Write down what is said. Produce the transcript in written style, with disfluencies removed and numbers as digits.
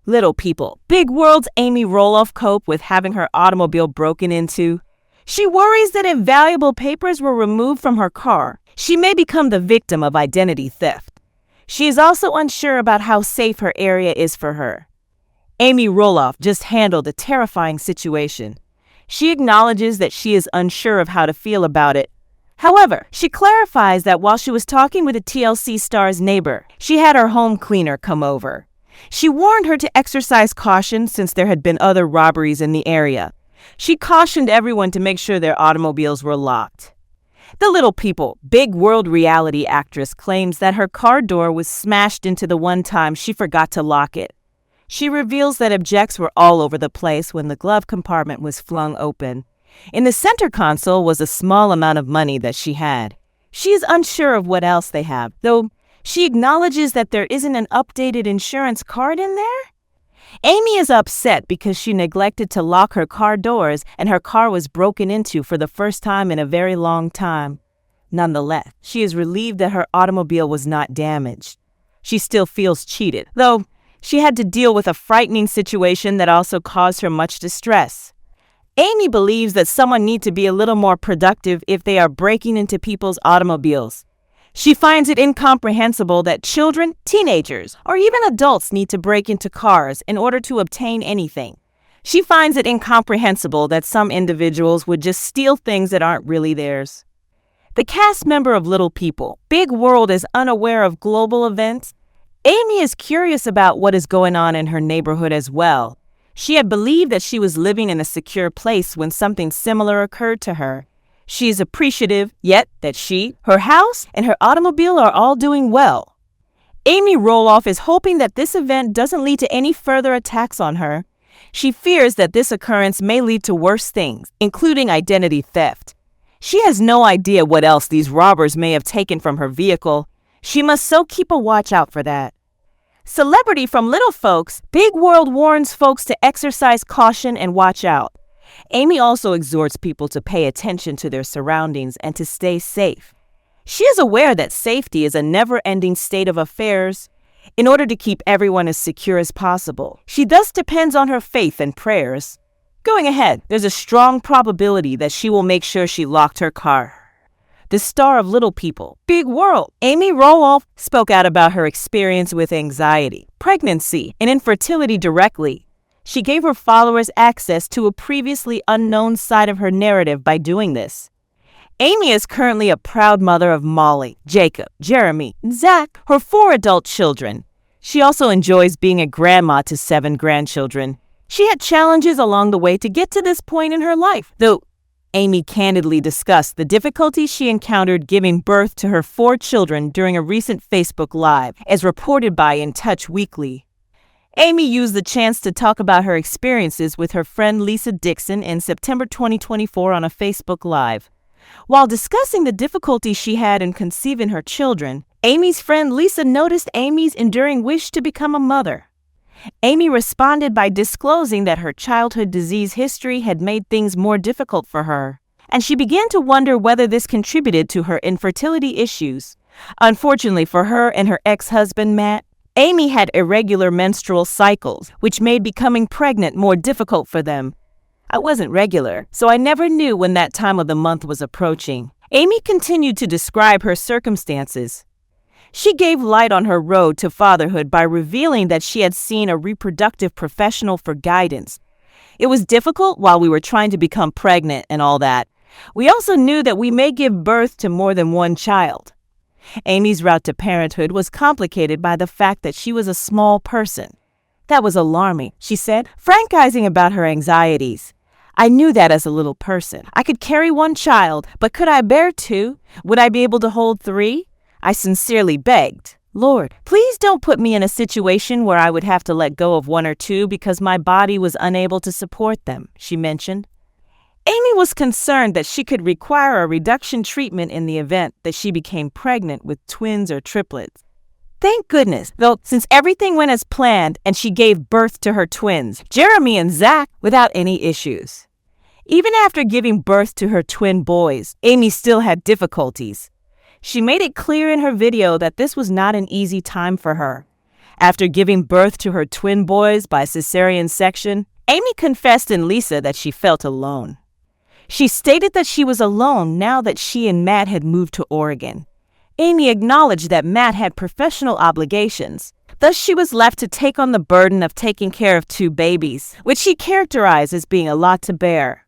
Little people, big world's Amy Roloff cope with having her automobile broken into. She worries that if valuable papers were removed from her car, she may become the victim of identity theft. She is also unsure about how safe her area is for her. Amy Roloff just handled a terrifying situation. She acknowledges that she is unsure of how to feel about it. However, she clarifies that while she was talking with a TLC star's neighbor, she had her home cleaner come over. She warned her to exercise caution since there had been other robberies in the area. She cautioned everyone to make sure their automobiles were locked. The Little People, big world reality actress claims that her car door was smashed into the one time she forgot to lock it. She reveals that objects were all over the place when the glove compartment was flung open. In the center console was a small amount of money that she had. She is unsure of what else they have, though she acknowledges that there isn't an updated insurance card in there. Amy is upset because she neglected to lock her car doors and her car was broken into for the first time in a very long time. Nonetheless, she is relieved that her automobile was not damaged. She still feels cheated, though she had to deal with a frightening situation that also caused her much distress. Amy believes that someone needs to be a little more productive if they are breaking into people's automobiles. She finds it incomprehensible that children, teenagers, or even adults need to break into cars in order to obtain anything. She finds it incomprehensible that some individuals would just steal things that aren't really theirs. The cast member of Little People, Big World, is unaware of global events. Amy is curious about what is going on in her neighborhood as well. She had believed that she was living in a secure place when something similar occurred to her. She is appreciative, yet, that she, her house, and her automobile are all doing well. Amy Roloff is hoping that this event doesn't lead to any further attacks on her. She fears that this occurrence may lead to worse things, including identity theft. She has no idea what else these robbers may have taken from her vehicle. She must so keep a watch out for that. Celebrity from Little Folks, Big World warns folks to exercise caution and watch out. Amy also exhorts people to pay attention to their surroundings and to stay safe. She is aware that safety is a never-ending state of affairs. In order to keep everyone as secure as possible, she thus depends on her faith and prayers. Going ahead, there's a strong probability that she will make sure she locked her car. The star of Little People, Big World, Amy Roloff, spoke out about her experience with anxiety, pregnancy, and infertility directly. She gave her followers access to a previously unknown side of her narrative by doing this. Amy is currently a proud mother of Molly, Jacob, Jeremy, and Zach, her 4 adult children. She also enjoys being a grandma to 7 grandchildren. She had challenges along the way to get to this point in her life, though Amy candidly discussed the difficulties she encountered giving birth to her 4 children during a recent Facebook Live, as reported by In Touch Weekly. Amy used the chance to talk about her experiences with her friend Lisa Dixon in September 2024 on a Facebook Live. While discussing the difficulties she had in conceiving her children, Amy's friend Lisa noticed Amy's enduring wish to become a mother. Amy responded by disclosing that her childhood disease history had made things more difficult for her, and she began to wonder whether this contributed to her infertility issues. Unfortunately for her and her ex-husband, Matt, Amy had irregular menstrual cycles, which made becoming pregnant more difficult for them. I wasn't regular, so I never knew when that time of the month was approaching. Amy continued to describe her circumstances. She gave light on her road to fatherhood by revealing that she had seen a reproductive professional for guidance. It was difficult while we were trying to become pregnant and all that. We also knew that we may give birth to more than one child. Amy's route to parenthood was complicated by the fact that she was a small person. That was alarming, she said, francizing about her anxieties. I knew that as a little person. I could carry 1 child, but could I bear 2? Would I be able to hold 3? I sincerely begged, Lord, please don't put me in a situation where I would have to let go of 1 or 2 because my body was unable to support them, she mentioned. Amy was concerned that she could require a reduction treatment in the event that she became pregnant with twins or triplets. Thank goodness, though, since everything went as planned and she gave birth to her twins, Jeremy and Zach, without any issues. Even after giving birth to her twin boys, Amy still had difficulties. She made it clear in her video that this was not an easy time for her. After giving birth to her twin boys by cesarean section, Amy confessed in Lisa that she felt alone. She stated that she was alone now that she and Matt had moved to Oregon. Amy acknowledged that Matt had professional obligations. Thus, she was left to take on the burden of taking care of two babies, which she characterized as being a lot to bear.